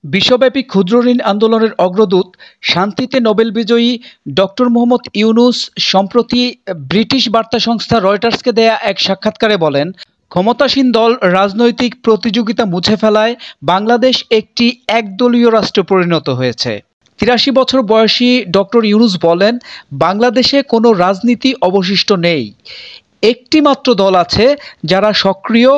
বিশ্বব্যাপী ক্ষুদ্র ঋণ আন্দোলনের অগ্রদূত, শান্তিতে নোবেল বিজয়ী ডক্টর মোহাম্মদ ইউনূস সম্প্রতি ব্রিটিশ বার্তা সংস্থা রয়টার্সকে দেয়া এক সাক্ষাৎকারে বলেন, ক্ষমতাসীন দল রাজনৈতিক প্রতিযোগিতা মুছে ফেলায় বাংলাদেশ একটি একদলীয় রাষ্ট্রে পরিণত হয়েছে। ৮৩ বছর বয়সী ডক্টর ইউনূস বলেন, বাংলাদেশে কোনো রাজনীতি অবশিষ্ট নেই। একটি মাত্র দল আছে যারা সক্রিয়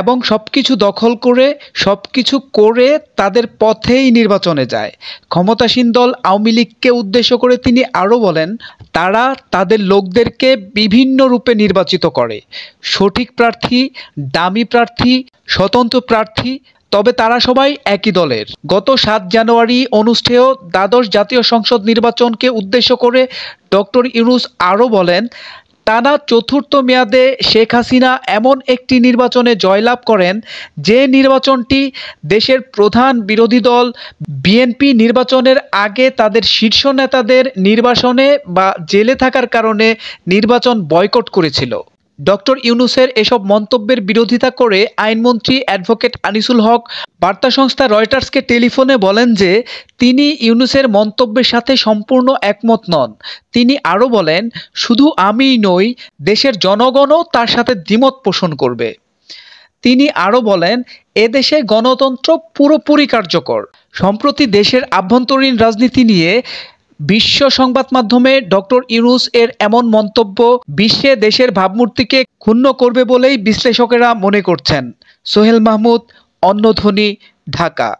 এবং সবকিছু দখল করে সবকিছু করে তাদের পথেই নির্বাচনে যায়। ক্ষমতাসীন দল আওয়ামী লীগকে উদ্দেশ্য করে তিনি আরও বলেন, তারা তাদের লোকদেরকে বিভিন্ন রূপে নির্বাচিত করে, সঠিক প্রার্থী, দামি প্রার্থী, স্বতন্ত্র প্রার্থী, তবে তারা সবাই একই দলের। গত ৭ জানুয়ারি অনুষ্ঠেয় দ্বাদশ জাতীয় সংসদ নির্বাচনকে উদ্দেশ্য করে ডক্টর ইউনূস আরও বলেন, টানা চতুর্থ মেয়াদে শেখ হাসিনা এমন একটি নির্বাচনে জয়লাভ করেন যে নির্বাচনটি দেশের প্রধান বিরোধী দল বিএনপি নির্বাচনের আগে তাদের শীর্ষ নেতাদের নির্বাসনে বা জেলে থাকার কারণে নির্বাচন বয়কট করেছিল। ডক্টর ইউনূসের এসব মন্তব্যের বিরোধিতা করে আইনমন্ত্রী অ্যাডভোকেট আনিসুল হক বার্তা সংস্থা রয়টার্সকে টেলিফোনে বলেন যে তিনি ইউনূসের মন্তব্যের সাথে সম্পূর্ণ একমত নন। তিনি আরও বলেন, শুধু আমিই নই, দেশের জনগণও তার সাথে দ্বিমত পোষণ করবে। তিনি আরও বলেন, এদেশে গণতন্ত্র পুরোপুরি কার্যকর। সম্প্রতি দেশের আভ্যন্তরীণ রাজনীতি নিয়ে বিশ্ব সংবাদ মাধ্যমে ডক্টর ইউনূস এর এমন মন্তব্য বিশ্বে দেশের ভাবমূর্তিকে ক্ষুণ্ণ করবে বলেই বিশ্লেষকেরা মনে করছেন। সোহেল মাহমুদ, অন্য ধ্বনি, ঢাকা।